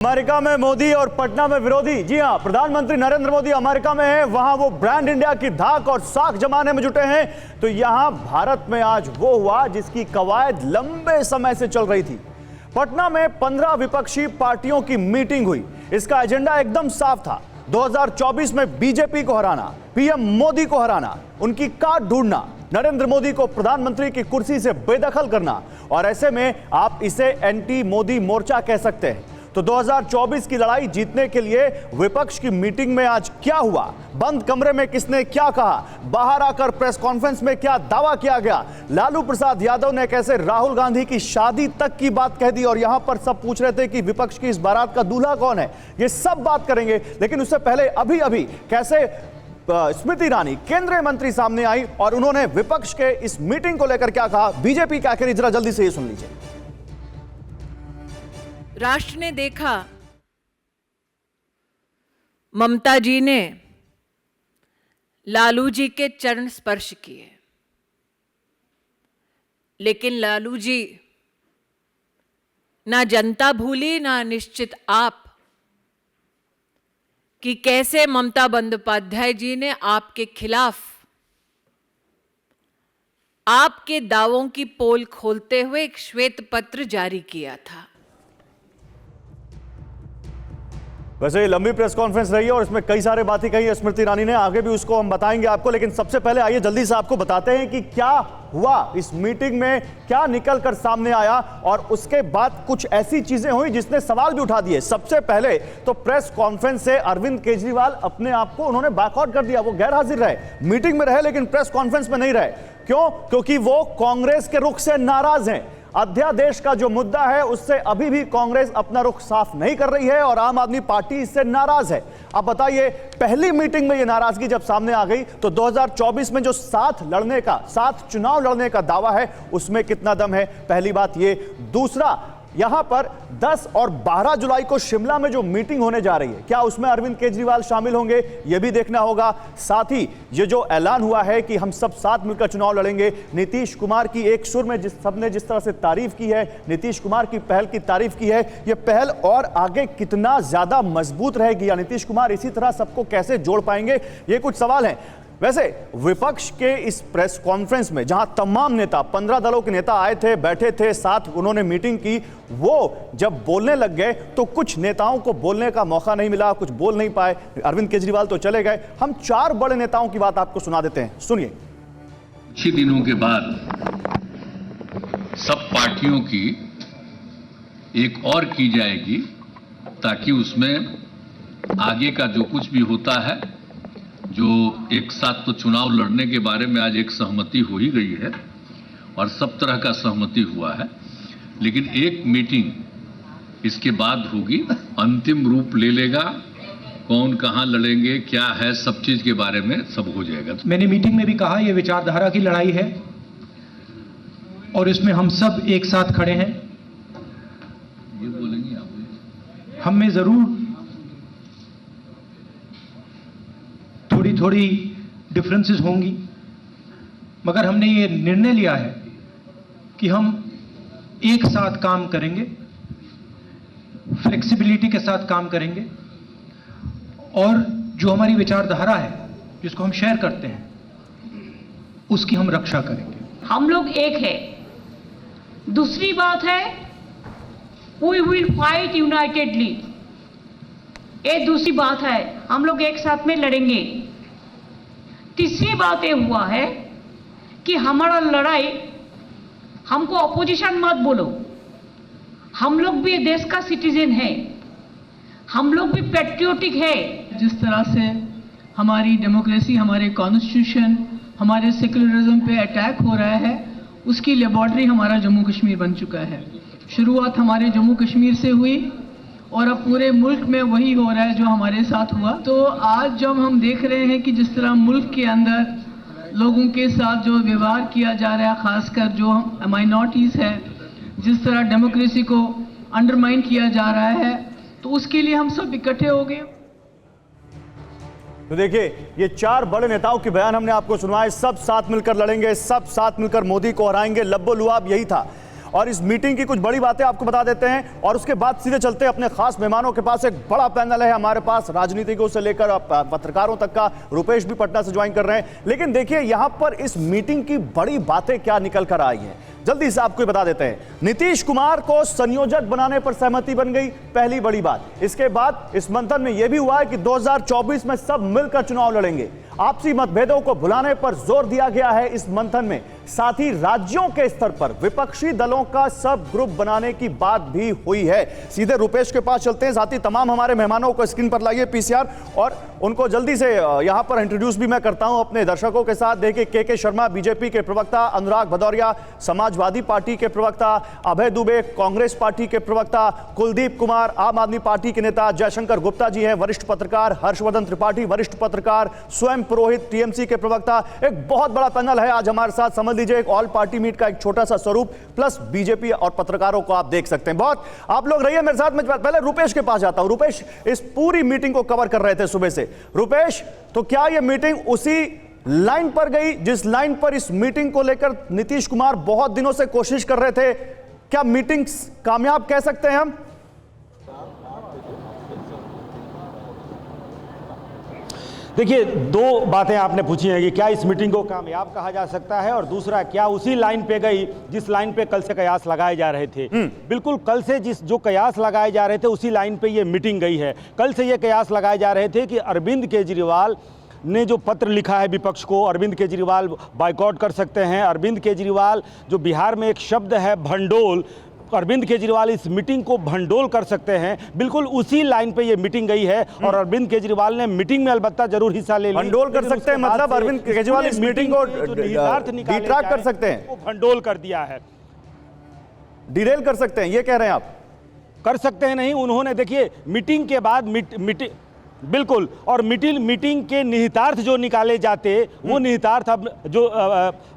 America में मोदी और पटना में विरोधी। जी हां, प्रधानमंत्री नरेंद्र मोदी अमेरिका में हैं, वहां वो ब्रांड इंडिया की धाक और साख जमाने में जुटे हैं। तो यहां भारत में आज वो हुआ जिसकी कवायद लंबे समय से चल रही थी। पटना में 15 विपक्षी पार्टियों की मीटिंग हुई। इसका एजेंडा एकदम साफ था, 2024 में बीजेपी को हराना, पीएम मोदी को हराना, उनकी काट ढूंढना, नरेंद्र मोदी को प्रधानमंत्री की कुर्सी से बेदखल करना। और ऐसे में आप इसे एंटी मोदी मोर्चा कह सकते हैं। तो 2024 की लड़ाई जीतने के लिए विपक्ष की मीटिंग में आज क्या हुआ, बंद कमरे में किसने क्या कहा, बाहर आकर प्रेस कॉन्फ्रेंस में क्या दावा किया गया, लालू प्रसाद यादव ने कैसे राहुल गांधी की शादी तक की बात कह दी, और यहां पर सब पूछ रहे थे कि विपक्ष की इस बारात का दूल्हा कौन है, ये सब बात करेंगे। लेकिन उससे पहले अभी कैसे स्मृति ईरानी केंद्रीय मंत्री सामने आई और उन्होंने विपक्ष के इस मीटिंग को लेकर क्या कहा, बीजेपी क्या कह रही, जरा जल्दी से ये सुन लीजिए। राष्ट्र ने देखा ममता जी ने लालू जी के चरण स्पर्श किए, लेकिन लालू जी ना जनता भूली ना निश्चित आप कि कैसे ममता बंदोपाध्याय जी ने आपके खिलाफ आपके दावों की पोल खोलते हुए एक श्वेत पत्र जारी किया था। वैसे ये लंबी प्रेस कॉन्फ्रेंस रही है और इसमें कई सारे बातें कही है स्मृति ईरानी ने, आगे भी उसको हम बताएंगे आपको। लेकिन सबसे पहले आइए जल्दी से आपको बताते हैं कि क्या हुआ इस मीटिंग में, क्या निकल कर सामने आया, और उसके बाद कुछ ऐसी चीजें हुई जिसने सवाल भी उठा दिए। सबसे पहले तो प्रेस कॉन्फ्रेंस से अरविंद केजरीवाल अपने आप को उन्होंने बॉयकॉट कर दिया। वो गैर हाजिर रहे, मीटिंग में रहे लेकिन प्रेस कॉन्फ्रेंस में नहीं रहे। क्यों? क्योंकि वो कांग्रेस के रुख से नाराज हैं। अध्यादेश का जो मुद्दा है उससे अभी भी कांग्रेस अपना रुख साफ नहीं कर रही है और आम आदमी पार्टी इससे नाराज है। अब बताइए, पहली मीटिंग में ये नाराजगी जब सामने आ गई तो 2024 में जो साथ चुनाव लड़ने का दावा है उसमें कितना दम है, पहली बात ये। दूसरा, यहां पर 10 और 12 जुलाई को शिमला में जो मीटिंग होने जा रही है, क्या उसमें अरविंद केजरीवाल शामिल होंगे, यह भी देखना होगा। साथ ही ये जो ऐलान हुआ है कि हम सब साथ मिलकर चुनाव लड़ेंगे, नीतीश कुमार की एक सुर में सबने जिस तरह से तारीफ की है, नीतीश कुमार की पहल की तारीफ की है, यह पहल और आगे कितना ज्यादा मजबूत रहेगी या नीतीश कुमार इसी तरह सबको कैसे जोड़ पाएंगे, ये कुछ सवाल हैं। वैसे विपक्ष के इस प्रेस कॉन्फ्रेंस में जहां तमाम नेता, 15 दलों के नेता आए थे, बैठे थे, साथ उन्होंने मीटिंग की, वो जब बोलने लग गए तो कुछ नेताओं को बोलने का मौका नहीं मिला, कुछ बोल नहीं पाए। अरविंद केजरीवाल तो चले गए। हम 4 बड़े नेताओं की बात आपको सुना देते हैं, सुनिए। कुछ ही दिनों के बाद सब पार्टियों की एक और की जाएगी ताकि उसमें आगे का जो कुछ भी होता है, जो एक साथ तो चुनाव लड़ने के बारे में आज एक सहमति हो ही गई है और सब तरह का सहमति हुआ है, लेकिन एक मीटिंग इसके बाद होगी, अंतिम रूप ले लेगा, कौन कहां लड़ेंगे, क्या है, सब चीज के बारे में सब हो जाएगा। मैंने मीटिंग में भी कहा यह विचारधारा की लड़ाई है और इसमें हम सब एक साथ खड़े हैं। ये बोलेंगे आप? हम में जरूर थोड़ी डिफरेंसेस होंगी, मगर हमने ये निर्णय लिया है कि हम एक साथ काम करेंगे, फ्लेक्सिबिलिटी के साथ काम करेंगे और जो हमारी विचारधारा है जिसको हम शेयर करते हैं उसकी हम रक्षा करेंगे। हम लोग एक है। दूसरी बात है, वी विल फाइट यूनाइटेडली। ये दूसरी बात है, हम लोग एक साथ में लड़ेंगे। तीसरी बात ये हुआ है कि हमारा लड़ाई, हमको अपोजिशन मत बोलो, हम लोग भी देश का सिटीजन है, हम लोग भी पैट्रियोटिक है। जिस तरह से हमारी डेमोक्रेसी, हमारे कॉन्स्टिट्यूशन, हमारे सेक्युलरिज्म पे अटैक हो रहा है, उसकी लेबॉर्टरी हमारा जम्मू कश्मीर बन चुका है। शुरुआत हमारे जम्मू कश्मीर से हुई और अब पूरे मुल्क में वही हो रहा है जो हमारे साथ हुआ। तो आज जब हम देख रहे हैं कि जिस तरह मुल्क के अंदर लोगों के साथ जो व्यवहार किया जा रहा है, खासकर जो माइनॉरिटीज़ है, जिस तरह डेमोक्रेसी को अंडरमाइन किया जा रहा है, तो उसके लिए हम सब इकट्ठे हो गए। तो देखिए, ये 4 बड़े नेताओं के बयान हमने आपको सुनवाए। सब साथ मिलकर लड़ेंगे, सब साथ मिलकर मोदी को हराएंगे, लब्बो लुआब यही था। और इस मीटिंग की कुछ बड़ी बातें आपको बता देते हैं और उसके बाद सीधे चलते हैं अपने खास मेहमानों के पास। एक बड़ा पैनल है हमारे पास, राजनीतिकों से लेकर पत्रकारों तक का। रुपेश भी पटना से ज्वाइन कर रहे हैं। लेकिन देखिए यहां पर इस मीटिंग की बड़ी बातें क्या निकल कर आई हैं, जल्दी से आपको बता देते हैं। नीतीश कुमार को संयोजक बनाने पर सहमति बन गई, पहली बड़ी बात। इसके बाद इस मंथन में यह भी हुआ है कि 2024 में सब मिलकर चुनाव लड़ेंगे। आपसी मतभेदों को भुलाने पर जोर दिया गया है इस मंथन में। साथ ही राज्यों के स्तर पर विपक्षी दलों का सब ग्रुप बनाने की बात भी हुई है। सीधे रुपेश के पास चलते हैं, साथ ही तमाम हमारे मेहमानों को स्क्रीन पर लाइए पीसीआर, और उनको जल्दी से यहां पर इंट्रोड्यूस भी मैं करता हूं अपने दर्शकों के साथ। देखिए के शर्मा बीजेपी के प्रवक्ता, अनुराग भदौरिया समाजवादी पार्टी के प्रवक्ता, अभय दुबे कांग्रेस पार्टी के प्रवक्ता, कुलदीप कुमार आम आदमी पार्टी के नेता, जयशंकर गुप्ता जी हैं वरिष्ठ पत्रकार, हर्षवर्धन त्रिपाठी वरिष्ठ पत्रकार, स्वयं पुरोहित टीएमसी के प्रवक्ता। एक बहुत बड़ा पैनल है आज हमारे साथ, समझ लीजिए एक ऑल पार्टी मीट का एक छोटा सा स्वरूप, प्लस बीजेपी और पत्रकारों को आप देख सकते हैं। बहुत आप लोग रहिए मेरे साथ। मैं पहले रुपेश के पास जाता हूं। रुपेश इस पूरी मीटिंग को कवर कर रहे थे सुबह से। रुपेश, तो क्या यह मीटिंग उसी लाइन पर गई जिस लाइन पर इस मीटिंग को लेकर नीतीश कुमार बहुत दिनों से कोशिश कर रहे थे? क्या मीटिंग कामयाब कह सकते हैं हम? देखिए, दो बातें आपने पूछी हैं कि क्या इस मीटिंग को कामयाब कहा जा सकता है, और दूसरा क्या उसी लाइन पे गई जिस लाइन पे कल से कयास लगाए जा रहे थे। बिल्कुल, कल से जो कयास लगाए जा रहे थे उसी लाइन पे ये मीटिंग गई है। कल से ये कयास लगाए जा रहे थे कि अरविंद केजरीवाल ने जो पत्र लिखा है विपक्ष को, अरविंद केजरीवाल बायकॉट कर सकते हैं। अरविंद केजरीवाल, जो बिहार में एक शब्द है भंडोल, अरविंद केजरीवाल इस मीटिंग को भंडोल कर सकते हैं। बिल्कुल उसी लाइन पे ये मीटिंग गई है और अरविंद केजरीवाल ने मीटिंग में अलबत्ता जरूर हिस्सा ले लिया। भंडोल कर सकते हैं मतलब अरविंद केजरीवाल इस मीटिंग को डिट्रैक्ट कर सकते हैं, वो भंडोल कर दिया है, डिरेल कर सकते हैं, ये कह रहे हैं आप? कर सकते हैं नहीं, उन्होंने देखिए मीटिंग के बाद बिल्कुल, और मीटिंग के निहितार्थ जो निकाले जाते वो निहितार्थ अब जो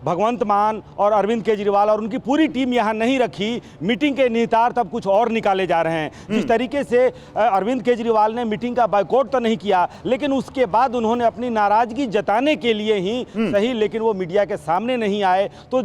भगवंत मान और अरविंद केजरीवाल और उनकी पूरी टीम यहाँ नहीं रखी। मीटिंग के निहितार्थ अब कुछ और निकाले जा रहे हैं। जिस तरीके से अरविंद केजरीवाल ने मीटिंग का बायकॉट तो नहीं किया, लेकिन उसके बाद उन्होंने अपनी नाराजगी जताने के लिए ही सही, लेकिन वो मीडिया के सामने नहीं आए, तो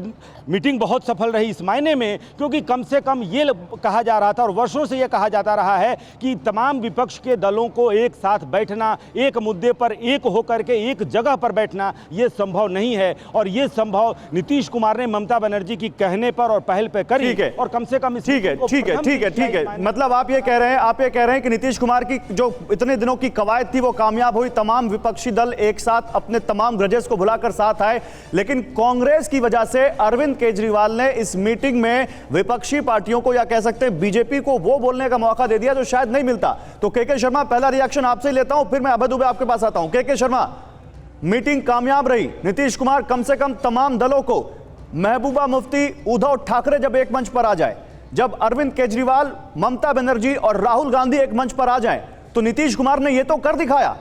मीटिंग बहुत सफल रही इस मायने में, क्योंकि कम से कम ये कहा जा रहा था और वर्षों से ये कहा जाता रहा है कि तमाम विपक्ष के दलों को एक साथ बैठना, एक मुद्दे पर एक होकर के एक जगह पर बैठना, ये संभव नहीं है। और ये संभव नीतीश कुमार ने ममता बनर्जी की कहने पर और पहल पे करी है, और कम से कम ठीक है। मतलब आप ये कह रहे हैं कि नीतीश कुमार की जो इतने दिनों की कवायद थी वो कामयाब हुई, तमाम विपक्षी दल एक साथ अपने तमाम ग्रजेस को भुलाकर साथ आए, लेकिन कांग्रेस की वजह से अरविंद केजरीवाल ने इस मीटिंग में विपक्षी पार्टियों को, या कह सकते हैं बीजेपी को, वो बोलने का मौका दे दिया जो शायद नहीं मिलता। तो के शर्मा, पहला रिएक्शन आपसे लेता हूं, फिर मैं अभय दुबे आपके पास आता हूं। के शर्मा, मीटिंग कामयाब रही, नीतीश कुमार कम से कम तमाम दलों को, महबूबा मुफ्ती, उद्धव ठाकरे जब एक मंच पर आ जाए, जब अरविंद केजरीवाल, ममता बनर्जी और राहुल गांधी एक मंच पर आ जाएं, तो नीतीश कुमार ने यह तो कर दिखाया।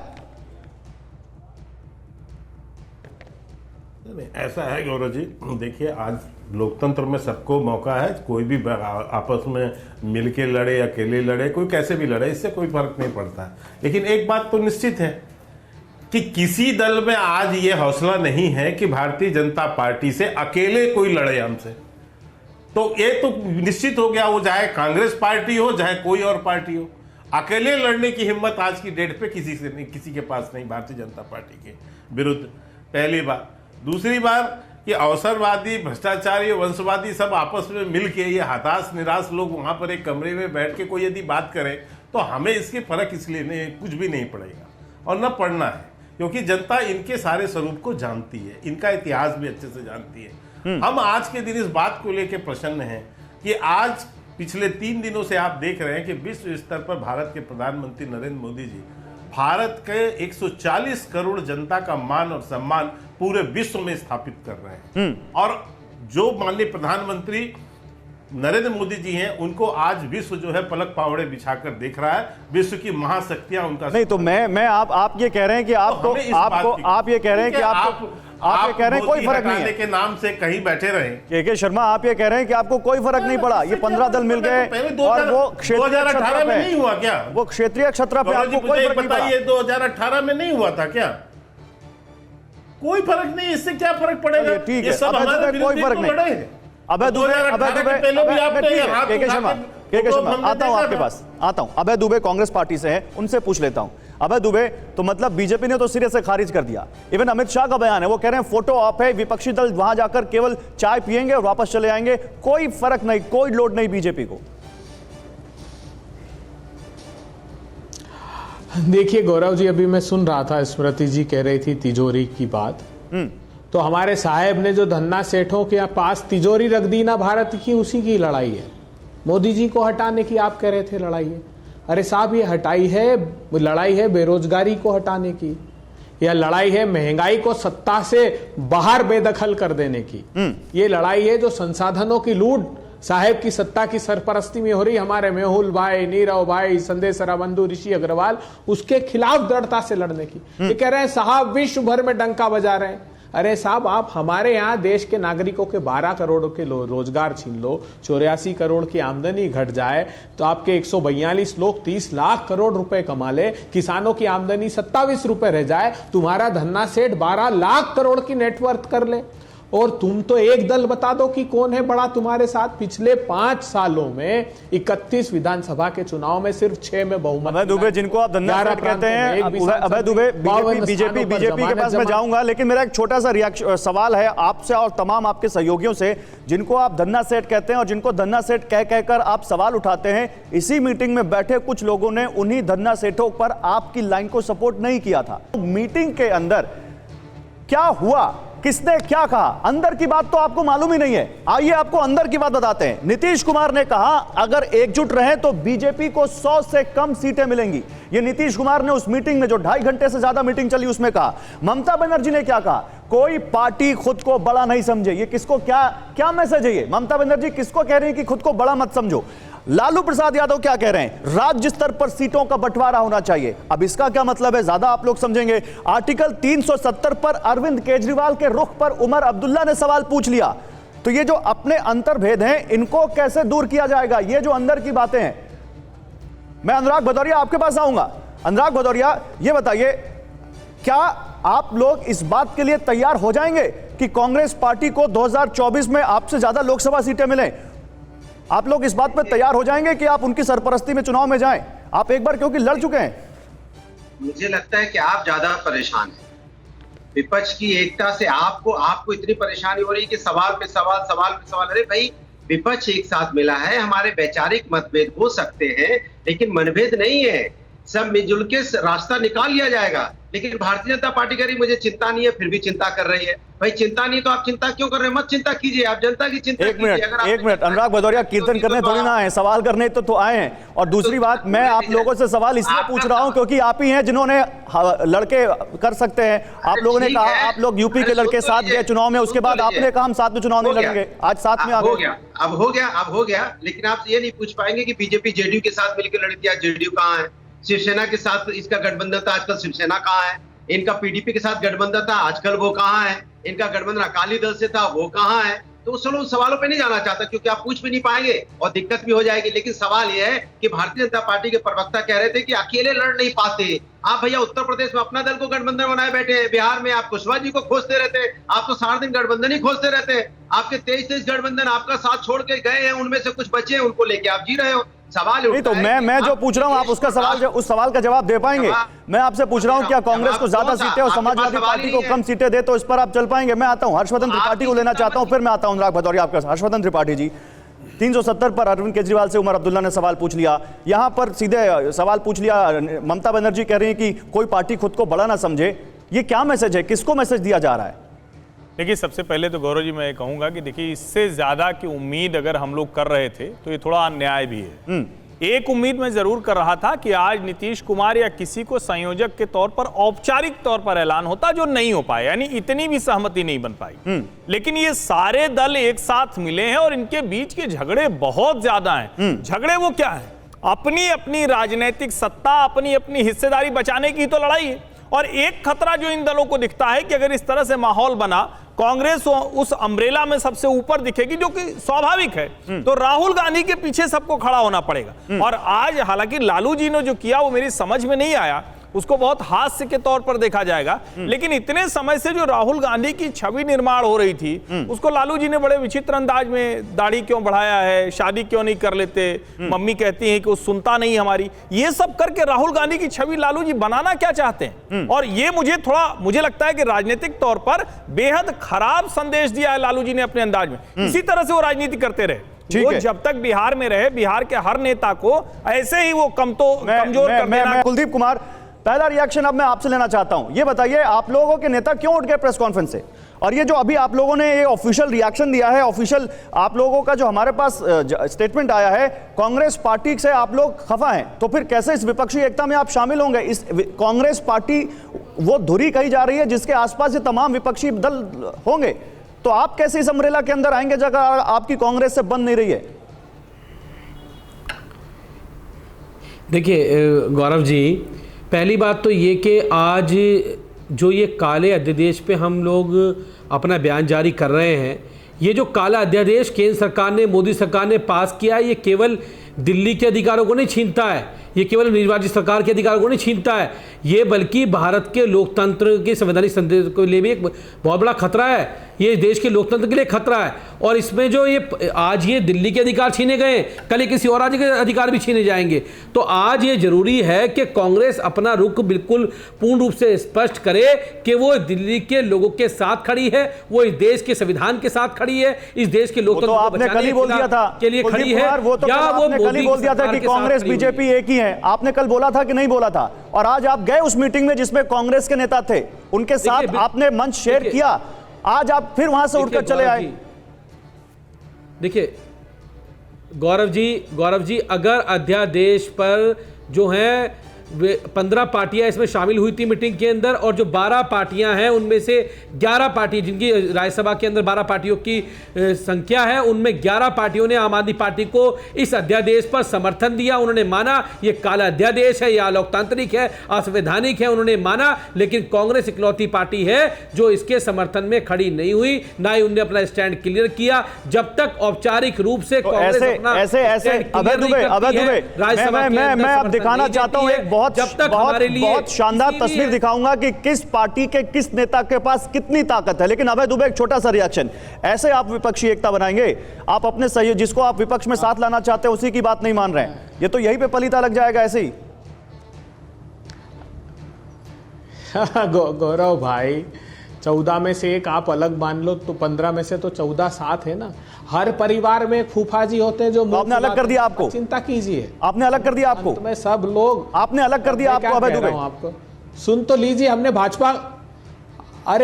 ऐसा है गौरव जी, देखिए आज लोकतंत्र में सबको मौका है, कोई भी आपस में मिलके लड़े, अकेले लड़े, कोई कैसे भी लड़े, इससे कोई फर्क नहीं पड़ता है। लेकिन एक बात तो निश्चित है कि किसी दल में आज ये हौसला नहीं है कि भारतीय जनता पार्टी से अकेले कोई लड़े हमसे। तो ये तो निश्चित हो गया, वो चाहे कांग्रेस पार्टी हो चाहे कोई और पार्टी हो, अकेले लड़ने की हिम्मत आज की डेट पे किसी से नहीं, किसी के पास नहीं भारतीय जनता पार्टी के विरुद्ध। पहली बात। दूसरी बात कि अवसरवादी, भ्रष्टाचारी, वंशवादी सब आपस में मिलके ये हताश निराश लोग वहां पर एक कमरे में बैठ के कोई यदि बात करे तो हमें इसके फर्क इसलिए नहीं, कुछ भी नहीं पड़ेगा और न पड़ना है, क्योंकि जनता इनके सारे स्वरूप को जानती है, इनका इतिहास भी अच्छे से जानती है। हम आज के दिन इस बात को लेकर प्रसन्न हैं कि आज पिछले 3 दिनों से आप देख रहे हैं कि विश्व स्तर पर भारत के प्रधानमंत्री नरेंद्र मोदी जी भारत के 140 करोड़ जनता का मान और सम्मान पूरे विश्व में स्थापित कर रहे हैं। और जो माननीय प्रधानमंत्री नरेंद्र मोदी जी हैं, उनको आज विश्व जो है पलक पावड़े बिछाकर देख रहा है, विश्व की महाशक्तियां उनका नहीं। तो मैं आप ये कह रहे हैं कि आप ये कह रहे हैं कि आप ये कह रहे हैं कोई फर्क नहीं है के नाम से कहीं बैठे रहे। के शर्मा, आप ये कह रहे हैं कि आपको कोई फर्क नहीं पड़ा, ये 15 दल मिल गए और वो 2018 में नहीं हुआ क्या? वो क्षेत्रीय क्षेत्र पे आपको कोई फर्क नहीं पड़ा? 2018 में नहीं हुआ था क्या? कोई फर्क नहीं, इससे क्या फर्क पड़ेगा? ठीक है, ये सब हमारे कोई फर्क नहीं। अभय दुबे, 2018 के पहले भी आपने ये हाथ के शर्मा, उठा के तो शर्मा, हमने आता हूं देखा आपके था। पास, आता हूं। अभय दुबे कांग्रेस पार्टी से हैं, उनसे पूछ लेता हूं। अभय दुबे, तो मतलब बीजेपी ने तो सिरे से खारिज कर दिया। इवन अमित शाह का बयान है, वो कह रहे हैं फोटो ऑफ है, विपक्षी दल वहां जाकर केवल चाय पिएंगे और वापस चले आएंगे, कोई फर्क नहीं, कोई लोड नहीं बीजेपी को। देखिए गौरव जी, अभी मैं सुन रहा था, स्मृति जी कह रही थी तिजोरी की बात। तो हमारे साहेब ने जो धन्ना सेठों के पास तिजोरी रख दी ना भारत की, उसी की लड़ाई है। मोदी जी को हटाने की आप कह रहे थे लड़ाई है। अरे साहब, ये लड़ाई है बेरोजगारी को हटाने की, या लड़ाई है महंगाई को सत्ता से बाहर बेदखल कर देने की। ये लड़ाई है जो संसाधनों की लूट साहेब की सत्ता की सरपरस्ती में हो रही, हमारे मेहुल भाई, नीरव भाई, संजय सराबंधु, ऋषि अग्रवाल, उसके खिलाफ दृढ़ता से लड़ने की। ये कह रहे हैं साहब विश्व भर में डंका बजा रहे हैं। अरे साहब, आप हमारे यहाँ देश के नागरिकों के 12 करोड़ के रोजगार छीन लो, 84 करोड़ की आमदनी घट जाए, तो आपके 142 लोग 30 लाख करोड़ रुपए कमा ले, किसानों की आमदनी 27 रुपए रह जाए, तुम्हारा धन्ना सेठ 12 लाख करोड़ की नेटवर्थ कर ले, और तुम तो एक दल बता दो कि कौन है बड़ा तुम्हारे साथ। पिछले 5 सालों में 31 विधानसभा के चुनाव में सिर्फ 6 में बहुमत। अभय दुबे, जिनको आप धन्ना सेठ कहते हैं, अभय दुबे, बीजेपी के पास मैं जाऊंगा, लेकिन मेरा एक छोटा सा सवाल है आपसे और तमाम आपके सहयोगियों से, जिनको आप धन्ना सेठ कहते हैं और जिनको धन्ना सेठ कह कहकर आप सवाल उठाते हैं। इसी मीटिंग में बैठे कुछ लोगों ने उन्हीं धन्ना सेठों पर आपकी लाइन को सपोर्ट नहीं किया था। मीटिंग के अंदर क्या हुआ, किसने क्या कहा, अंदर की बात तो आपको मालूम ही नहीं है। आइए आपको अंदर की बात बताते हैं। नीतीश कुमार ने कहा अगर एकजुट रहे तो बीजेपी को 100 से कम सीटें मिलेंगी। ये नीतीश कुमार ने उस मीटिंग में, जो 2.5 घंटे से ज्यादा मीटिंग चली, उसमें कहा। ममता बनर्जी ने क्या कहा, कोई पार्टी खुद को बड़ा नहीं समझे। ये किसको क्या मैसेज है ये? ममता बनर्जी किसको कह रही है कि खुद को बड़ा मत समझो? लालू प्रसाद यादव क्या कह रहे हैं, राज्य स्तर पर सीटों का बंटवारा होना चाहिए। अब इसका क्या मतलब है, ज्यादा आप लोग समझेंगे। आर्टिकल 370 पर अरविंद केजरीवाल के रुख पर उमर अब्दुल्ला ने सवाल पूछ लिया। तो ये जो अपने अंतर्भेद हैं, इनको कैसे दूर किया जाएगा? ये जो अंदर की बातें हैं। मैं अनुराग भदौरिया आपके पास आऊंगा। अनुराग भदौरिया, ये बताइए, क्या आप लोग इस बात के लिए तैयार हो जाएंगे कि कांग्रेस पार्टी को 2024 में आपसे ज्यादा लोकसभा सीटें मिलें? आप लोग इस बात पर तैयार हो जाएंगे कि आप उनकी सरपरस्ती में चुनाव में जाएं? आप एक बार क्योंकि लड़ चुके हैं। मुझे लगता है कि आप ज्यादा परेशान हैं। विपक्ष की एकता से आपको इतनी परेशानी हो रही है कि सवाल पे सवाल। अरे भाई, विपक्ष एक साथ मिला है, हमारे वैचारिक मतभेद हो सकते हैं लेकिन मनभेद नहीं है। सब मिलजुल के रास्ता निकाल लिया जाएगा। लेकिन भारतीय जनता पार्टी कह रही मुझे चिंता नहीं है, फिर भी चिंता कर रही है। भाई चिंता नहीं तो आप चिंता क्यों कर रहे हैं? मत चिंता कीजिए, आप जनता की चिंता कीजिए। एक मिनट अनुराग भदौरिया, कीर्तन करने थोड़ी ना आए, सवाल करने तो आए हैं। और दूसरी बात, मैं आप लोगों से सवाल इसलिए पूछ रहा हूं क्योंकि आप ही हैं जिन्होंने लड़के कर सकते हैं। आप लोगों ने कहा आप लोग यूपी के लड़के साथ गए चुनाव में, उसके बाद आपने कहा हम साथ में चुनाव नहीं लड़ेंगे। आज साथ में अब हो गया। लेकिन आप ये नहीं पूछ पाएंगे कि बीजेपी जेडीयू के साथ मिलकर लड़ी थी, आज जेडीयू कहाँ है? शिवसेना के साथ इसका गठबंधन था, आजकल शिवसेना कहाँ है? इनका पीडीपी के साथ गठबंधन था, आजकल वो कहाँ है? इनका गठबंधन अकाली दल से था, वो कहाँ है? तो चलो सवालों पे नहीं जाना चाहता क्योंकि आप पूछ भी नहीं पाएंगे और दिक्कत भी हो जाएगी। लेकिन सवाल यह है कि भारतीय जनता पार्टी के प्रवक्ता कह रहे थे कि अकेले लड़ नहीं पाते। आप भैया उत्तर प्रदेश में अपना दल को गठबंधन बनाए बैठे हैं, बिहार में आप कुशवाहा जी को खोजते रहते, आप तो सारा दिन गठबंधन ही खोजते रहते। आपके 23 गठबंधन आपका साथ छोड़ के गए हैं, उनमें से कुछ बचे हैं, उनको लेके आप जी रहे हो। सवाल नहीं तो मैं जो पूछ रहा हूं, आप उसका सवाल, उस सवाल का जवाब दे पाएंगे? मैं आपसे पूछ रहा हूं क्या कांग्रेस को ज्यादा सीटें और समाजवादी पार्टी को कम सीटें दे, तो इस पर आप चल पाएंगे? मैं आता हूं, हर्षवर्धन त्रिपाठी को लेना चाहता हूं, फिर मैं आता हूं अनुराग भदौरिया आपके पास। हर्षवर्धन त्रिपाठी जी, 370 पर अरविंद केजरीवाल से उमर अब्दुल्ला ने सवाल पूछ लिया। यहां पर सीधे सवाल पूछ लिया, ममता बनर्जी कह रही है कि कोई पार्टी खुद को बड़ा ना समझे। ये क्या मैसेज है, किसको मैसेज दिया जा रहा है? देखिए, सबसे पहले तो गौरव जी मैं कहूंगा कि देखिए, इससे ज्यादा की उम्मीद अगर हम लोग कर रहे थे तो ये थोड़ा अन्याय भी है। एक उम्मीद मैं जरूर कर रहा था कि आज नीतीश कुमार या किसी को संयोजक के तौर पर औपचारिक तौर पर ऐलान होता, जो नहीं हो पाया, यानी इतनी भी सहमति नहीं बन पाई। लेकिन ये सारे दल एक साथ मिले हैं और इनके बीच के झगड़े बहुत ज्यादा हैं। झगड़े वो क्या है? अपनी अपनी राजनीतिक सत्ता, अपनी अपनी हिस्सेदारी बचाने की तो लड़ाई है। और एक खतरा जो इन दलों को दिखता है कि अगर इस तरह से माहौल बना, कांग्रेस उस अम्ब्रेला में सबसे ऊपर दिखेगी, जो कि स्वाभाविक है, तो राहुल गांधी के पीछे सबको खड़ा होना पड़ेगा। और आज हालांकि लालू जी ने जो किया वो मेरी समझ में नहीं आया। उसको बहुत हास्य के तौर पर देखा जाएगा। लेकिन इतने समय से जो राहुल गांधी की छवि निर्माण हो रही थी, उसको लालू जी ने बड़े विचित्र अंदाज में दाढ़ी क्यों बढ़ाया है, शादी क्यों नहीं कर लेते, मम्मी कहती है कि वो सुनता नहीं हमारी, ये सब करके राहुल गांधी की छवि लालू जी बनाना क्या चाहते हैं। और ये मुझे लगता है कि राजनीतिक तौर पर बेहद खराब संदेश दिया है लालू जी ने अपने अंदाज में। इसी तरह से वो राजनीति करते रहे, वो जब तक बिहार में रहे, बिहार के हर नेता को ऐसे ही वो कमजोर कर देना। कुलदीप कुमार, पहला रिएक्शन अब मैं आपसे लेना चाहता हूं, ये बताइए आप लोगों के नेता क्यों उठ गए प्रेस कॉन्फ्रेंस से, और ये जो अभी आप लोगों ने ये ऑफिशियल रिएक्शन दिया है, ऑफिशियल आप लोगों का जो हमारे पास स्टेटमेंट आया है, कांग्रेस पार्टी से आप लोग खफा हैं, तो फिर कैसे इस विपक्षी एकता में आप शामिल होंगे? इस कांग्रेस पार्टी वो धुरी कही जा रही है जिसके आसपास ये तमाम विपक्षी दल होंगे, तो आप कैसे इस अम्ब्रेला के अंदर आएंगे जगह आपकी कांग्रेस से बन नहीं रही है? देखिए गौरव जी, पहली बात तो ये कि आज जो ये काले अध्यादेश पे हम लोग अपना बयान जारी कर रहे हैं, ये जो काला अध्यादेश केंद्र सरकार ने, मोदी सरकार ने पास किया, ये केवल दिल्ली के अधिकारों को नहीं छीनता है, ये केवल निर्वाचित सरकार के अधिकारों को नहीं छीनता है, ये बल्कि भारत के लोकतंत्र के संवैधानिक संदेश के लिए भी एक बहुत बड़ा खतरा है, ये देश के लोकतंत्र के लिए खतरा है। और इसमें जो ये आज ये दिल्ली के अधिकार छीने गए, कल ये किसी और राज्य के अधिकार भी छीने जाएंगे। तो आज ये जरूरी है कि कांग्रेस अपना रुख बिल्कुल पूर्ण रूप से स्पष्ट करे कि वो दिल्ली के लोगों के साथ खड़ी है, वो इस देश के संविधान के साथ खड़ी है, इस देश के लोकतंत्र को बचाने के लिए खड़ी है, या वो कल ही बोल दिया था कि कांग्रेस बीजेपी एक ही है, आपने कल बोला था कि नहीं बोला था? और आज आप गए उस मीटिंग में जिसमें कांग्रेस के नेता थे, उनके साथ आपने मंच शेयर किया, आज आप फिर वहां से उठकर चले आए। देखिए गौरव जी, अगर अध्यादेश पर जो है 15 पार्टियां इसमें शामिल हुई थी मीटिंग के अंदर, और जो 12 पार्टियां हैं उनमें से 11 पार्टी, जिनकी राज्यसभा के अंदर 12 पार्टियों की संख्या है, उनमें 11 पार्टियों ने आम आदमी पार्टी को इस अध्यादेश पर समर्थन दिया। उन्होंने माना ये काला अध्यादेश है, यह अलोकतांत्रिक है, असंवैधानिक है, उन्होंने माना। लेकिन कांग्रेस इकलौती पार्टी है जो इसके समर्थन में खड़ी नहीं हुई, ना ही उन्होंने अपना स्टैंड क्लियर किया। जब तक औपचारिक रूप से कांग्रेस मैं अब दिखाना चाहता हूं, बहुत शानदार तस्वीर दिखाऊंगा कि किस पार्टी के किस नेता के पास कितनी ताकत है। लेकिन अभय दुबे, एक छोटा सा रिएक्शन, ऐसे आप विपक्षी एकता बनाएंगे? आप अपने सहयोगी जिसको आप विपक्ष में साथ लाना चाहते हैं उसी की बात नहीं मान रहे हैं, ये तो यही पे पलीता लग जाएगा ऐसे ही। गौरव भाई, 14 में से एक आप अलग मान लो तो 15 में से तो 14 साथ है ना। हर परिवार में एक फूफा जी होते हैं जो आपने अलग कर दिया आपको, चिंता कीजिए, आपने अलग कर दिया आपको, मैं सब लोग आपने अलग कर दिया आपको। अभय दुबे आपको सुन तो लीजिए, हमने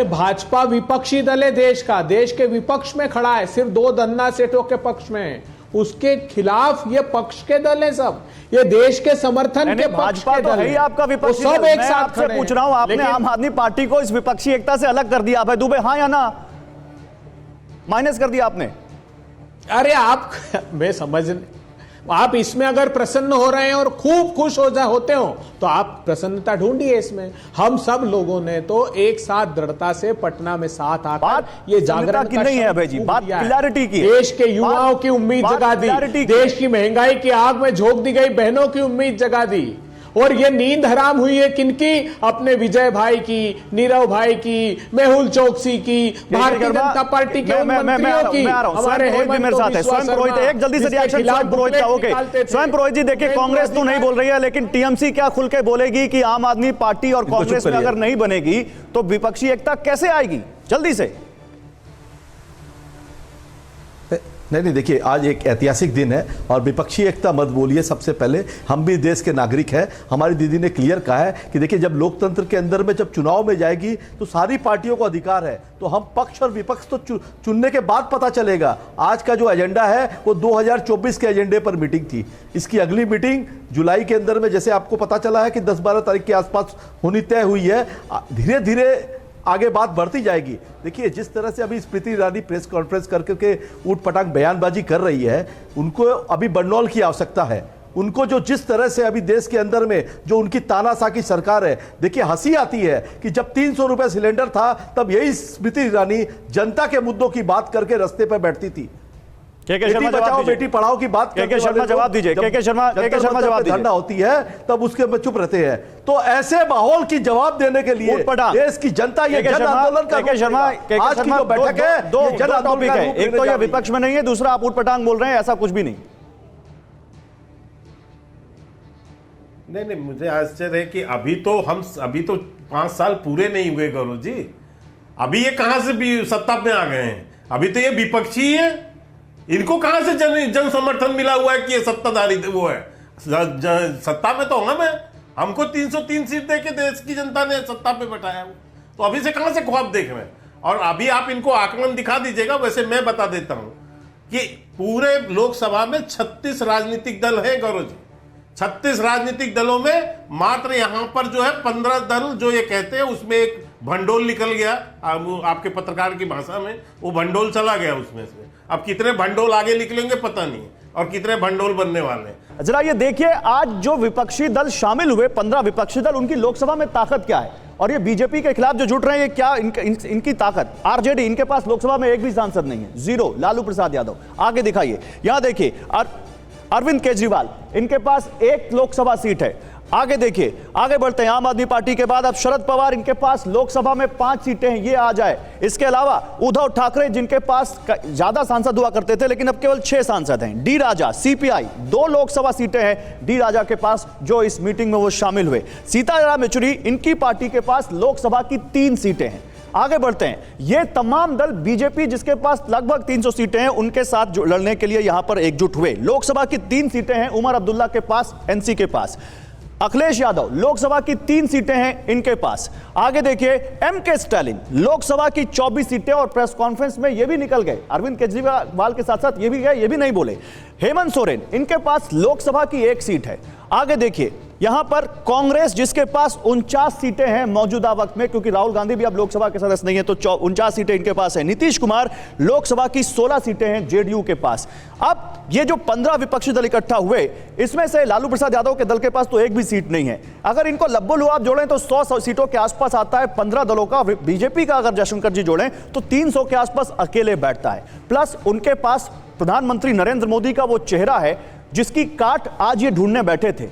भाजपा विपक्षी दल है देश का, देश के विपक्ष में खड़ा है, सिर्फ 2 धन्ना सेठों के पक्ष में, उसके खिलाफ ये पक्ष के दल है सब, ये देश के समर्थन के भाजपा तो है ही आपका विपक्षी सब एक साथ आपसे पूछ रहा हूं, आपने आम आदमी पार्टी को इस विपक्षी एकता से अलग कर दिया अभय दुबे, हाँ या ना? माइनस कर दिया आपने? अरे आप मैं समझ, आप इसमें अगर प्रसन्न हो रहे हैं और खूब खुश होते हो तो आप प्रसन्नता ढूंढिए इसमें। हम सब लोगों ने तो एक साथ दृढ़ता से पटना में साथ आकर ये जागरण की नहीं है अभय जी, बात क्लैरिटी की, देश के युवाओं की उम्मीद जगा दी, देश की महंगाई की आग में झोंक दी गई बहनों की उम्मीद जगा दी, और ये नींद हराम हुई है किनकी? अपने विजय भाई की, नीरव भाई की, मेहुल चौकसी की, भारतीय जनता पार्टी के मंत्रियों की, हमारे मेरे साथ है स्वयं पुरोहित। एक जल्दी से रिएक्शन स्वयं पुरोहित का, ओके स्वयं पुरोहित जी, देखिए कांग्रेस तो नहीं बोल रही है, लेकिन टीएमसी क्या खुल के बोलेगी कि आम आदमी पार्टी और कांग्रेस में अगर नहीं बनेगी तो विपक्षी एकता कैसे आएगी? जल्दी से। नहीं, देखिए आज एक ऐतिहासिक दिन है और विपक्षी एकता मत बोलिए। सबसे पहले हम भी देश के नागरिक हैं, हमारी दीदी ने क्लियर कहा है कि देखिए जब लोकतंत्र के अंदर में जब चुनाव में जाएगी तो सारी पार्टियों को अधिकार है, तो हम पक्ष और विपक्ष तो चुनने के बाद पता चलेगा। आज का जो एजेंडा है वो 2024 के एजेंडे पर मीटिंग थी, इसकी अगली मीटिंग जुलाई के अंदर में, जैसे आपको पता चला है कि 10-12 तारीख के आसपास होनी तय हुई है। धीरे धीरे आगे बात बढ़ती जाएगी। देखिए जिस तरह से अभी स्मृति ईरानी प्रेस कॉन्फ्रेंस करके ऊट पटांग बयानबाजी कर रही है, उनको अभी बरनौल की आवश्यकता है। उनको जो जिस तरह से अभी देश के अंदर में जो उनकी तानाशाह की सरकार है, देखिए हंसी आती है कि जब 300 रुपए सिलेंडर था तब यही स्मृति ईरानी जनता के मुद्दों की बात करके रास्ते पर बैठती थी। के शर्मा बेटी बचाओ बेटी पढ़ाओ की बात के शर्मा जवाब दीजिए। के शर्मा जवाब दीजिए। धरना होती है तब उसके में चुप रहते हैं। तो ऐसे माहौल की जवाब देने के लिए देश की जनता ये जन आंदोलन का आज की जो बैठक है दो टॉपिक है, एक तो ये विपक्ष में नहीं है, दूसरा आप ऊट पटांग बोल रहे हैं, ऐसा कुछ भी नहीं। नहीं, मुझे आश्चर्य है कि अभी तो 5 साल पूरे नहीं हुए गौरव जी, अभी ये कहां से भी सत्ता में आ गए हैं? अभी तो ये विपक्षी है, इनको कहां से जन समर्थन मिला हुआ है कि ये सत्ताधारी वो है? सत्ता में तो हमको 303 सीट देके देश की जनता ने सत्ता पे बैठाया, तो अभी से कहां से ख्वाब देख रहे हैं? और अभी आप इनको आकलन दिखा दीजिएगा। वैसे मैं बता देता हूं कि पूरे लोकसभा में 36 राजनीतिक दल हैं गौरव जी। 36 राजनीतिक दलों में मात्र यहां पर जो है 15 दल जो ये कहते हैं, उसमें एक भंडोल निकल गया, आपके पत्रकार की भाषा में वो भंडोल चला गया उसमें से। अब कितने भंडोल आगे निकलेंगे पता नहीं, और कितने भंडोल बनने वाले हैं। जरा ये देखिए, आज जो विपक्षी दल शामिल हुए, 15 विपक्षी दल, उनकी लोकसभा में ताकत क्या है, और ये बीजेपी के खिलाफ जो जुट रहे हैं, क्या इनकी ताकत? आरजेडी, इनके पास लोकसभा में एक भी सांसद नहीं है, 0। लालू प्रसाद यादव, आगे दिखाइए, यहां देखिए अरविंद केजरीवाल, इनके पास 1 लोकसभा सीट है। आगे देखिए, आगे बढ़ते हैं, आम आदमी पार्टी के बाद अब शरद पवार, इनके पास लोकसभा में 5 सीटें हैं, ये आ जाए। इसके अलावा उद्धव ठाकरे, जिनके पास ज्यादा सांसद हुआ करते थे, लेकिन अब केवल 6 सांसद हैं। डी राजा, सीपीआई, 2 लोकसभा सीटें हैं डी राजा के पास, जो इस मीटिंग में वो शामिल हुए। सीताराम येचुरी, इनकी पार्टी के पास लोकसभा की 3 सीटें हैं। आगे बढ़ते हैं, ये तमाम दल बीजेपी, जिसके पास लगभग 300 सीटें हैं, उनके साथ लड़ने के लिए यहां पर एकजुट हुए। लोकसभा की 3 सीटें हैं उमर अब्दुल्ला के पास, एनसी के पास। अखिलेश यादव, लोकसभा की 3 सीटें हैं इनके पास। आगे देखिए, एमके स्टालिन, लोकसभा की 24 सीटें, और प्रेस कॉन्फ्रेंस में ये भी निकल गए, अरविंद केजरीवाल के साथ साथ ये भी गए, ये भी नहीं बोले। हेमंत सोरेन, इनके पास लोकसभा की 1 सीट है। आगे देखिए, यहां पर कांग्रेस, जिसके पास 49 सीटें हैं मौजूदा वक्त में, क्योंकि राहुल गांधी भी अब लोकसभा के सदस्य नहीं है, तो 49 सीटें इनके पास है। नीतीश कुमार, लोकसभा की 16 सीटें हैं जेडीयू के पास। अब ये जो 15 विपक्षी दल इकट्ठा हुए, इसमें से लालू प्रसाद यादव के दल के पास तो एक भी सीट नहीं है। अगर इनको लब्बो लुआब जोड़ें तो 100 सीटों के आसपास आता है 15 दलों का। बीजेपी का अगर जयशंकर जी जोड़ें तो 300 के आसपास अकेले बैठता है। प्लस उनके पास प्रधानमंत्री नरेंद्र मोदी का वो चेहरा है जिसकी काट आज ये ढूंढने बैठे थे।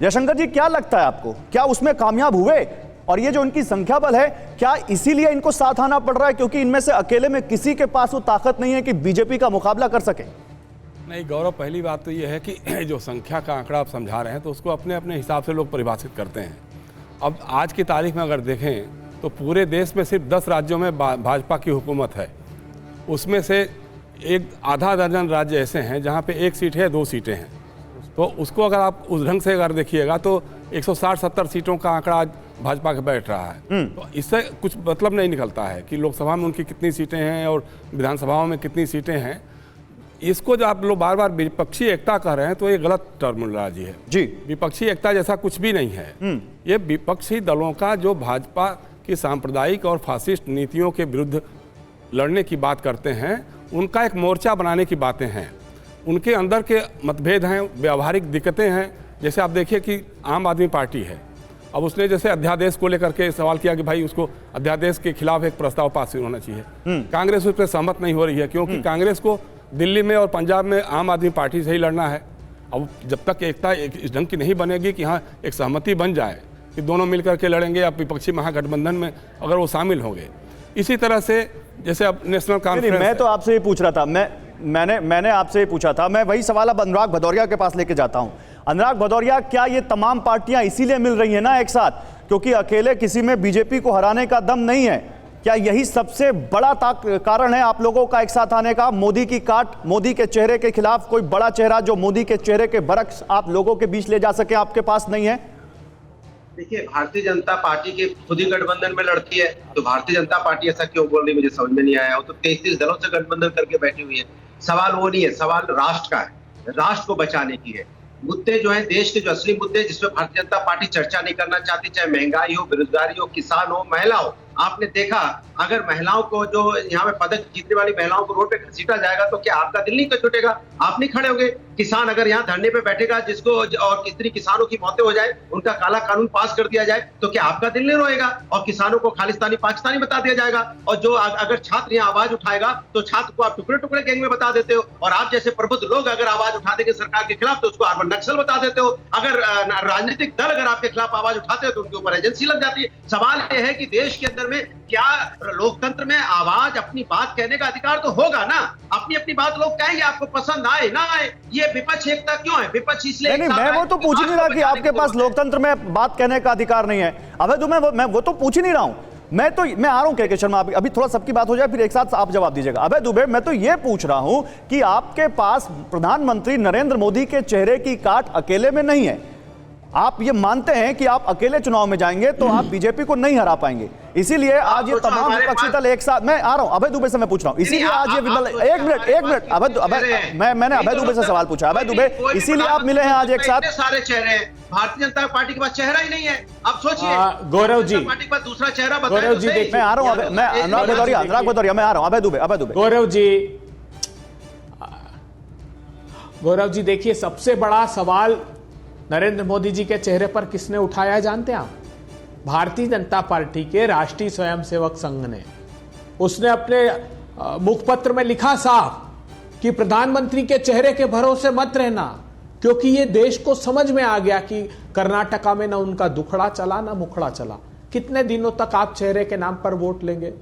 जयशंकर जी, क्या लगता है आपको, क्या उसमें कामयाब हुए? और ये जो इनकी संख्या बल है, क्या इसीलिए इनको साथ आना पड़ रहा है, क्योंकि इनमें से अकेले में किसी के पास वो ताकत नहीं है कि बीजेपी का मुकाबला कर सके? नहीं गौरव, पहली बात तो ये है कि जो संख्या का आंकड़ा आप समझा रहे हैं तो उसको अपने अपने हिसाब से लोग परिभाषित करते हैं। अब आज की तारीख में अगर देखें तो पूरे देश में सिर्फ 10 राज्यों में भाजपा की हुकूमत है। उसमें से एक आधा दर्जन राज्य ऐसे हैं जहाँ पे 1 सीट है, 2 सीटें हैं। तो उसको अगर आप उस ढंग से अगर देखिएगा तो 160-70 सीटों का आंकड़ा आज भाजपा के बैठ रहा है। तो इससे कुछ मतलब नहीं निकलता है कि लोकसभा में उनकी कितनी सीटें हैं और विधानसभाओं में कितनी सीटें हैं। इसको जो आप लोग बार बार विपक्षी एकता कह रहे हैं तो ये गलत टर्मिनोलॉजी है जी। विपक्षी एकता जैसा कुछ भी नहीं है। ये विपक्षी दलों का जो भाजपा की सांप्रदायिक और फासिस्ट नीतियों के विरुद्ध लड़ने की बात करते हैं, उनका एक मोर्चा बनाने की बातें हैं। उनके अंदर के मतभेद हैं, व्यावहारिक दिक्कतें हैं। जैसे आप देखिए कि आम आदमी पार्टी है, अब उसने जैसे अध्यादेश को लेकर के सवाल किया कि भाई उसको अध्यादेश के खिलाफ एक प्रस्ताव पास होना चाहिए। कांग्रेस उस पर सहमत नहीं हो रही है, क्योंकि कांग्रेस को दिल्ली में और पंजाब में आम आदमी पार्टी से ही लड़ना है। अब जब तक एकता इस ढंग की नहीं बनेगी कि हाँ एक सहमति बन जाए कि दोनों मिलकर के लड़ेंगे या विपक्षी महागठबंधन में अगर वो शामिल होंगे। इसी तरह से जैसे अब नेशनल कॉन्फ्रेंस, मैं तो आपसे ये पूछ रहा था, मैंने आपसे पूछा था, मैं वही सवाल अब अनुराग भदौरिया के पास लेके जाता हूं। अनुराग भदौरिया, क्या ये तमाम पार्टियां इसीलिए मिल रही हैं ना एक साथ क्योंकि अकेले किसी में बीजेपी को हराने का दम नहीं है? क्या यही सबसे बड़ा कारण है आप लोगों का एक साथ आने का? मोदी की काट, मोदी के चेहरे के खिलाफ कोई बड़ा चेहरा जो मोदी के चेहरे के बरक्स आप लोगों के बीच ले जा सके, आपके पास नहीं है? देखिए, भारतीय जनता पार्टी के खुद ही गठबंधन में लड़ती है, तो भारतीय जनता पार्टी ऐसा क्यों बोल रही है, मुझे समझ में नहीं आया। वो तो 33 दलों से गठबंधन करके बैठी हुई है। सवाल वो नहीं है, सवाल राष्ट्र का है, राष्ट्र को बचाने की है। मुद्दे जो है देश के, जो असली मुद्दे जिसमें भारतीय जनता पार्टी चर्चा नहीं करना चाहती, चाहे महंगाई हो, बेरोजगारी हो, किसान हो, महिला हो, आपने देखा अगर महिलाओं को जो यहाँ पे पदक जीतने वाली महिलाओं को रोड पे घसीटा जाएगा तो क्या आपका दिल नहीं छूटेगा? आप नहीं खड़े होंगे? किसान अगर यहाँ धरने पे बैठेगा जिसको और कितनी किसानों की मौतें हो जाए, उनका काला कानून पास कर दिया जाए, तो क्या आपका दिल नहीं रोएगा? और किसानों को खालिस्तानी पाकिस्तानी बता दिया जाएगा। और जो अगर छात्र यहाँ आवाज उठाएगा तो छात्र को आप टुकड़े टुकड़े गैंग में बता देते हो, और आप जैसे प्रबुद्ध लोग अगर आवाज उठा देंगे सरकार के खिलाफ तो उसको अर्बन नक्सल बता देते हो। अगर राजनीतिक दल अगर आपके खिलाफ आवाज उठाते हो तो उनके ऊपर एजेंसी लग जाती है। सवाल यह है कि देश के अंदर में क्या लोकतंत्र में आवाज अपनी बात कहने का अधिकार तो होगा ना? अपनी अपनी बात लोग कहेंगे, आपको पसंद आए ना आए। ये विपक्ष एकता क्यों है? विपक्ष इसलिए नहीं, मैं वो तो पूछ ही नहीं रहा कि आपके पास लोकतंत्र में बात कहने का अधिकार नहीं है। अबे तो मैं वो तो पूछ ही नहीं रहा हूं। मैं आ रहा हूं के शर्मा, अभी थोड़ा सबकी बात हो जाए फिर एक साथ आप जवाब दीजिएगा। अबे दुबे, मैं तो ये पूछ रहा हूं कि आपके पास प्रधानमंत्री नरेंद्र मोदी के चेहरे की काट अकेले में नहीं है। आप ये मानते हैं कि आप अकेले चुनाव में जाएंगे तो आप बीजेपी को नहीं हरा पाएंगे, इसीलिए आज ये तमाम विपक्षी दल एक साथ। मैं आ रहा हूं, अभय दुबे से मैं पूछ रहा हूं, इसीलिए आज ये एक मिनट मैंने अभय दुबे से सवाल पूछा। अभय दुबे, इसीलिए आप मिले हैं आज एक साथ। सारे चेहरे हैं, भारतीय जनता पार्टी के पास चेहरा ही नहीं है। अब सोचिए, गौरव जी, पार्टी के पास दूसरा चेहरा बताएं। गौरव जी, तो मैं आ रहा हूं, मैं अनुराग भदौरिया मैं आ रहा हूं। अभय दुबे गौरव जी देखिए, सबसे बड़ा सवाल नरेंद्र मोदी जी के चेहरे पर किसने उठाया है जानते हैं आप? भारतीय जनता पार्टी के राष्ट्रीय स्वयंसेवक संघ ने। उसने अपने मुखपत्र में लिखा साफ कि प्रधानमंत्री के चेहरे के भरोसे मत रहना, क्योंकि ये देश को समझ में आ गया कि कर्नाटका में ना उनका दुखड़ा चला ना मुखड़ा चला। कितने दिनों तक आप चेहरे के नाम पर वोट लेंगे?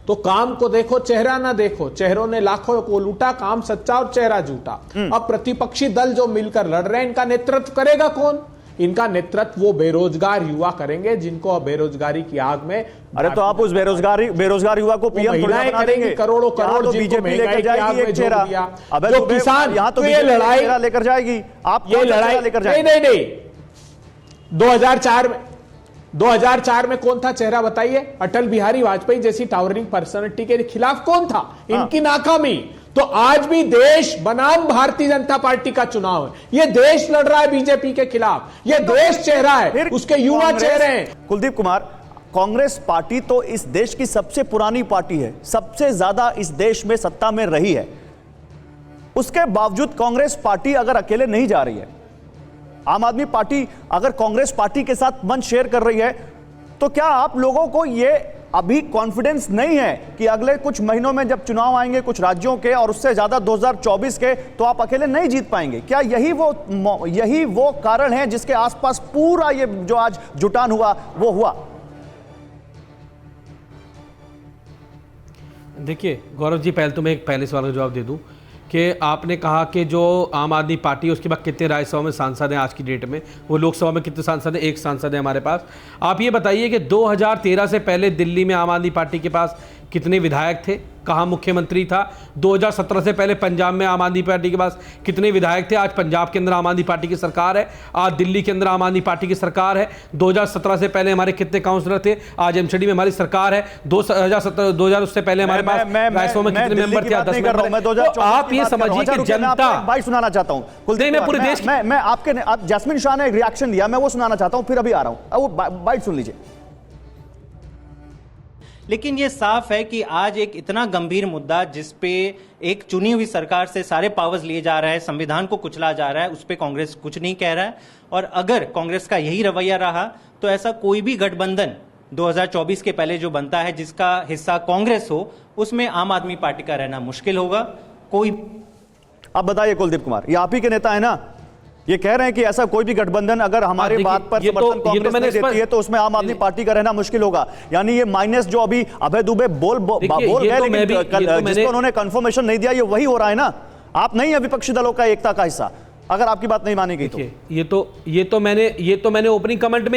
तो काम को देखो, चेहरा ना देखो। चेहरों ने लाखों को लूटा, काम सच्चा और चेहरा झूठा। अब प्रतिपक्षी दल जो मिलकर लड़ रहे हैं, इनका नेतृत्व करेगा कौन? इनका नेतृत्व वो बेरोजगार युवा करेंगे जिनको बेरोजगारी की आग में। अरे तो आप उस बेरोजगार युवा को पीएम महिलाएं करेंगी, करोड़ों करोड़ तो बीजेपी लेकर जाएगी एक चेहरा। जो किसान, यहाँ तो ये लड़ाई लेकर जाएगी, आप ये लड़ाई लेकर जाएंगे। नहीं 2004 में कौन था चेहरा बताइए? अटल बिहारी वाजपेयी जैसी टावरिंग पर्सनालिटी के खिलाफ कौन था? इनकी नाकामी। तो आज भी देश बनाम भारतीय जनता पार्टी का चुनाव है। ये देश लड़ रहा है बीजेपी के खिलाफ, ये देश चेहरा है, उसके युवा चेहरे हैं। कुलदीप कुमार, कांग्रेस पार्टी तो इस देश की सबसे पुरानी पार्टी है, सबसे ज्यादा इस देश में सत्ता में रही है। उसके बावजूद कांग्रेस पार्टी अगर अकेले नहीं जा रही है, आम आदमी पार्टी अगर कांग्रेस पार्टी के साथ मंच शेयर कर रही है, तो क्या आप लोगों को यह अभी कॉन्फिडेंस नहीं है कि अगले कुछ महीनों में जब चुनाव आएंगे कुछ राज्यों के और उससे ज्यादा 2024 के, तो आप अकेले नहीं जीत पाएंगे? क्या यही वो कारण है जिसके आसपास पूरा ये जो आज जुटान हुआ वो हुआ? देखिए गौरव जी, पहले एक पहले सवाल का जवाब दे दूं कि आपने कहा कि जो आम आदमी पार्टी है उसके बाद कितने राज्यसभा में सांसद हैं आज की डेट में, वो लोकसभा में कितने सांसद हैं? एक सांसद है हमारे पास। आप ये बताइए कि 2013 से पहले दिल्ली में आम आदमी पार्टी के पास कितने विधायक थे? कहाँ मुख्यमंत्री था? 2017 से पहले पंजाब में आम आदमी पार्टी के पास कितने विधायक थे? आज पंजाब के अंदर आम आदमी पार्टी की सरकार है, आज दिल्ली के अंदर आम आदमी पार्टी की सरकार है। 2017 से पहले हमारे कितने काउंसलर थे? आज एमसीडी में हमारी सरकार है। 2000 उससे पहले हमारे पास राज्यसभा में कितने मेंबर थे? 10 मेंबर। तो आप ये समझिए कि जनता, बाइट सुनाना चाहता हूं कुलदीप, मैं पूरे देश मैं आपके जैस्मिन शाह ने एक रिएक्शन दिया, मैं वो सुनाना चाहता हूं, फिर अभी आ रहा हूं, वो बाइट सुन लीजिए। लेकिन ये साफ है कि आज एक इतना गंभीर मुद्दा जिस पे एक चुनी हुई सरकार से सारे पावर्स लिए जा रहा है, संविधान को कुचला जा रहा है, उस पे कांग्रेस कुछ नहीं कह रहा है। और अगर कांग्रेस का यही रवैया रहा तो ऐसा कोई भी गठबंधन 2024 के पहले जो बनता है जिसका हिस्सा कांग्रेस हो, उसमें आम आदमी पार्टी का रहना मुश्किल होगा। कोई अब बताइए कुलदीप कुमार, ये आप ही के नेता है ना, ये कह रहे हैं कि ऐसा कोई भी गठबंधन अगर हमारी बात पर समर्थन कांग्रेस नहीं देती है तो उसमें आम आदमी पार्टी का रहना मुश्किल होगा। यानी ये माइनस जो अभी अभय दुबे बोल गए, लेकिन जिसको उन्होंने कंफर्मेशन नहीं दिया, ये वही हो रहा है ना। आप नहीं है विपक्षी दलों का एकता का हिस्सा, अगर आपकी बात नहीं मानी गई तो। ये तो मैंने ओपनिंग कमेंट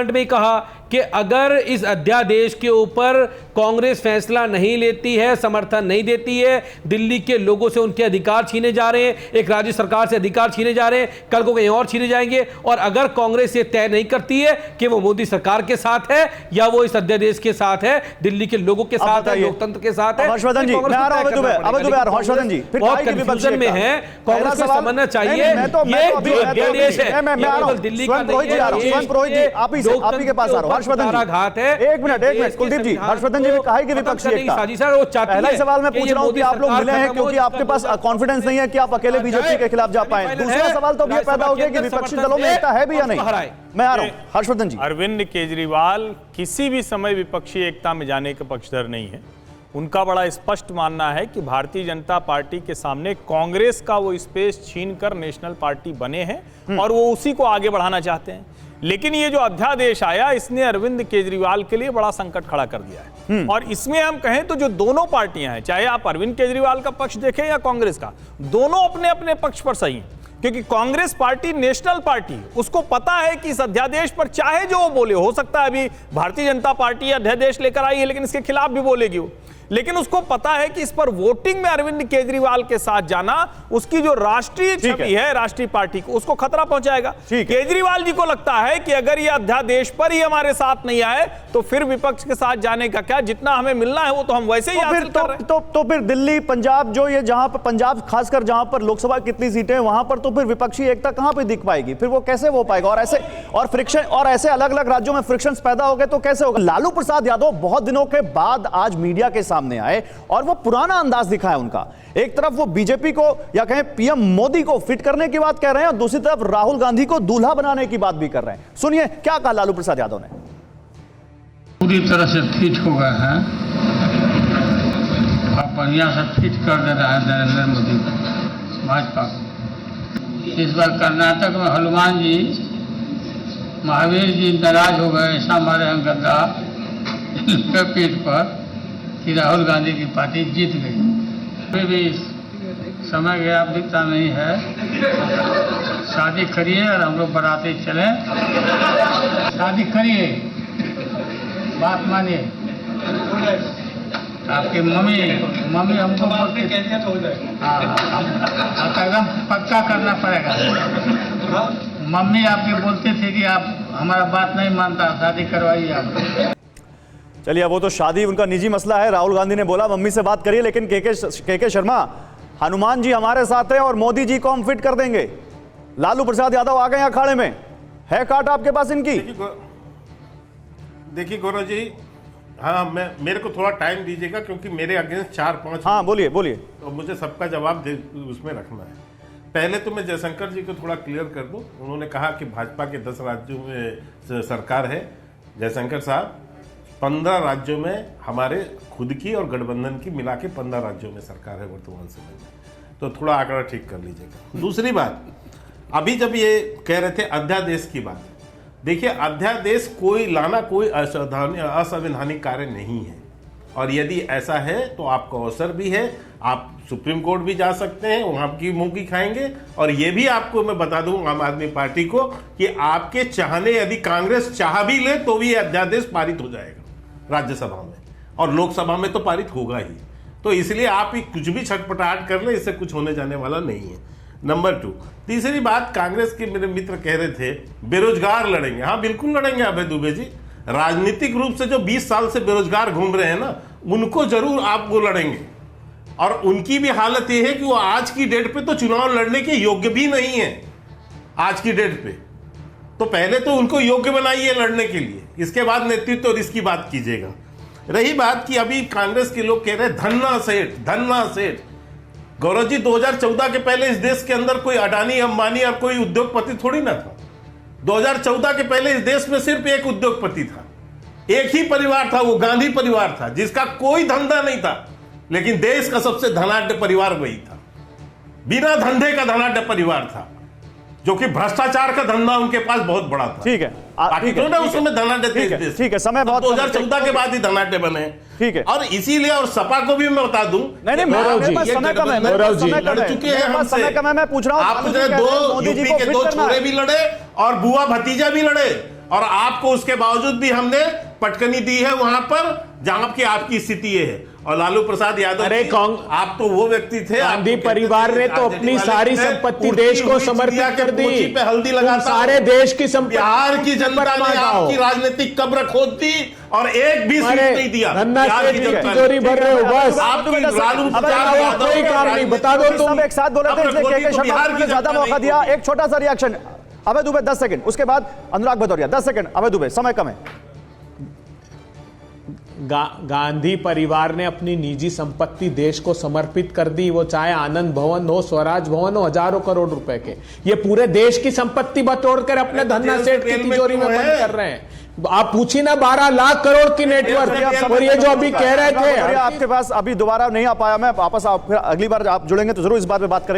में ही कहा कि अगर इस अध्यादेश के ऊपर कांग्रेस फैसला नहीं लेती है, समर्थन नहीं देती है, दिल्ली के लोगों से उनके अधिकार छीने जा रहे हैं, एक राज्य सरकार से अधिकार छीने जा रहे हैं, कल को कहीं और छीने जाएंगे। और अगर कांग्रेस ये तय नहीं करती है कि वो मोदी सरकार के साथ है या वो इस अध्यादेश के साथ है, दिल्ली के लोगों के साथ है, लोकतंत्र के साथ है, हर्षवर्धन जी मैं आ रहा हूं, हर्षवर्धन जी बहुत कंफ्यूजन में है। कांग्रेस को समझना चाहिए ये जो अध्यादेश है दिल्ली का पुरोहित जी, आप ही के पास आ रहा हूं। हर्षवर्धन जी, घात है। एक मिनट कुलदीप जी, हर्षवर्धन जी ने कहा है कि विपक्षी एकता। पहला ही सवाल मैं पूछ रहा हूं कि आप लोग मिले हैं क्योंकि आपके पास कॉन्फिडेंस नहीं है कि आप अकेले बीजेपी के खिलाफ जा पाए। दूसरा सवाल तो ये पैदा हो गया कि विपक्षी दलों में एकता है भी या नहीं। मैं आ रहा हूं हर्षवर्धन जी। अरविंद केजरीवाल किसी भी समय विपक्षी एकता में जाने के पक्षधर नहीं है। उनका बड़ा स्पष्ट मानना है कि भारतीय जनता पार्टी के सामने कांग्रेस का वो स्पेस छीनकर नेशनल पार्टी बने हैं और वो उसी को आगे बढ़ाना चाहते हैं। लेकिन ये जो अध्यादेश आया, इसने अरविंद केजरीवाल के लिए बड़ा संकट खड़ा कर दिया है। और इसमें हम कहें तो जो दोनों पार्टियां हैं, चाहे आप अरविंद केजरीवाल का पक्ष देखें या कांग्रेस का, दोनों अपने अपने पक्ष पर सही हैं। क्योंकि कांग्रेस पार्टी नेशनल पार्टी है, उसको पता है कि इस अध्यादेश पर चाहे जो वो बोले, हो सकता है अभी भारतीय जनता पार्टी अध्यादेश लेकर आई है लेकिन इसके खिलाफ भी बोलेगी वो, लेकिन उसको पता है कि इस पर वोटिंग में अरविंद केजरीवाल के साथ जाना उसकी जो राष्ट्रीय छवि है राष्ट्रीय पार्टी को, उसको खतरा पहुंचाएगा। केजरीवाल जी को लगता है कि अगर ये अध्यादेश पर ही हमारे साथ नहीं आए तो फिर विपक्ष के साथ जाने का क्या, जितना हमें मिलना है वो तो हम वैसे ही हासिल कर रहे हैं। तो फिर दिल्ली, पंजाब, जो ये जहां पर पंजाब खासकर जहां पर लोकसभा कितनी सीटें हैं वहां पर तो फिर विपक्षी एकता कहां पे दिख पाएगी? फिर वो कैसे हो पाएगा? और फ्रिक्शन, और ऐसे अलग अलग राज्यों में फ्रिक्शंस पैदा हो गए तो कैसे होगा? लालू प्रसाद यादव बहुत दिनों के बाद आज मीडिया के सामने आए और वो पुराना अंदाज दिखा है उनका। एक तरफ वो बीजेपी को या कहें पीएम मोदी को फिट करने की बात कह रहे हैं और दूसरी तरफ राहुल गांधी को दूल्हा बनाने की बात भी कर रहे हैं। सुनिए क्या कहा लालू प्रसाद यादव ने। पूरी तरह से फिट हो गए हैं और बढ़िया से फिट कर दे रहा है नरेंद्र मोदी भाजपा को। इस बार कर्नाटक में हनुमान जी, महावीर जी नाराज हो गए, ऐसा मारे हैं गद्दा पीठ पर कि राहुल गांधी की पार्टी जीत गई। फिर भी समय गया, बीता नहीं है। शादी करिए और हम लोग बाराती चले। शादी करिए, बात मानिए। आपकी मम्मी हमको बोलती एकदम पक्का करना पड़ेगा। मम्मी आपकी बोलती थी कि आप हमारा बात नहीं मानता, शादी करवाइए आप। चलिए, वो तो शादी उनका निजी मसला है। राहुल गांधी ने बोला मम्मी से बात करिए, लेकिन के शर्मा, हनुमान जी हमारे साथ हैं और मोदी जी को हम फिट कर देंगे। लालू प्रसाद यादव आ गए अखाड़े में, है काट आपके पास इनकी? देखिए गौरव जी, हाँ, मेरे को थोड़ा टाइम दीजिएगा क्योंकि मेरे अगेंस्ट 4-5। हाँ, बोलिए। तो मुझे सबका जवाब उसमें रखना है। पहले तो मैं जयशंकर जी को थोड़ा क्लियर कर दूं। उन्होंने कहा कि भाजपा के 10 राज्यों में सरकार है। जयशंकर साहब, 15 राज्यों में हमारे खुद की और गठबंधन की मिला के 15 राज्यों में सरकार है वर्तमान समय में, तो थोड़ा आंकड़ा ठीक कर लीजिएगा। दूसरी बात, अभी जब ये कह रहे थे अध्यादेश की बात, देखिए अध्यादेश लाना कोई असंवैधानिक कार्य नहीं है, और यदि ऐसा है तो आपका अवसर भी है, आप सुप्रीम कोर्ट भी जा सकते हैं, वहां की मुंह की खाएंगे। और ये भी आपको मैं बता दूं आम आदमी पार्टी को कि आपके चाहने, यदि कांग्रेस चाह भी ले तो भी अध्यादेश पारित हो जाएगा राज्यसभा में, और लोकसभा में तो पारित होगा ही। तो इसलिए आप कुछ भी छटपटाहट कर ले, इससे कुछ होने जाने वाला नहीं है। नंबर 2, तीसरी बात, कांग्रेस के मेरे मित्र कह रहे थे बेरोजगार लड़ेंगे। हाँ, बिल्कुल लड़ेंगे अभय दुबे जी। राजनीतिक रूप से जो 20 साल से बेरोजगार घूम रहे हैं ना, उनको जरूर आप वो लड़ेंगे। और उनकी भी हालत ये है कि वो आज की डेट पे तो चुनाव लड़ने के योग्य भी नहीं है। आज की डेट पे तो पहले तो उनको योग्य बनाइए लड़ने के लिए, इसके बाद नेतृत्व और इसकी बात कीजिएगा। रही बात कि अभी कांग्रेस के लोग कह रहे हैं धन्ना सेठ। गौरव जी, 2014 के पहले इस देश के अंदर कोई अडानी, अंबानी और कोई उद्योगपति थोड़ी ना था। 2014 के पहले इस देश में सिर्फ एक उद्योगपति था, एक ही परिवार था, वो गांधी परिवार था, जिसका कोई धंधा नहीं था, लेकिन देश का सबसे धनाढ्य परिवार वही था। बिना धंधे का धनाढ्य परिवार था, जो कि भ्रष्टाचार का धंधा उनके पास बहुत बड़ा था। ठीक है, उस समय धनाढ्य थे। ठीक है, समय बहुत 2014 के बाद ही धनाढ्य बने। ठीक है, और इसीलिए, और सपा को भी मैं बता दूं, नहीं, समय कम है, लड़ चुके हैं हमसे। समय कम है, मैं पूछ रहा हूं, आपने 2 यूपी के 2 छोरे भी लड़े और बुआ भतीजा भी लड़े, और आपको उसके बावजूद भी हमने पटकनी दी है वहां पर जहां की आपकी स्थिति ये है। और लालू प्रसाद यादव, अरे आप तो वो व्यक्ति थे, गांधी परिवार ने तो अपनी सारी संपत्ति देश को समर्पित कर दी, पे हल्दी लगाता, सारे देश की संपत्ति बिहार की जनता ने आपकी राजनीतिक कब्र खोद दी और एक भी सीट नहीं दिया। तिजोरी भर रहे हो बस, आपकी लालू कोई काम नहीं, बता दो तुम। एक साथ बोले थे, इसलिए बिहार की ज्यादा मौका दिया। एक छोटा सा रिएक्शन अभय दुबे, 10 सेकंड, उसके बाद अनुराग भदौरिया, 10 सेकंड। अभय दुबे, समय कम है। गांधी परिवार ने अपनी निजी संपत्ति देश को समर्पित कर दी, वो चाहे आनंद भवन हो, स्वराज भवन हो, हजारों करोड़ रुपए के, ये पूरे देश की संपत्ति बटोर कर अपने धन्ना सेठ की तिजोरी में बंद कर रहे हैं। आप पूछी ना 12 लाख करोड़ की नेटवर्क, और ये जो अभी कह रहे थे आपके पास अभी दोबारा नहीं आ पाया मैं वापस, आप फिर अगली बार आप जुड़ेंगे तो जरूर इस बात पे बात करेंगे।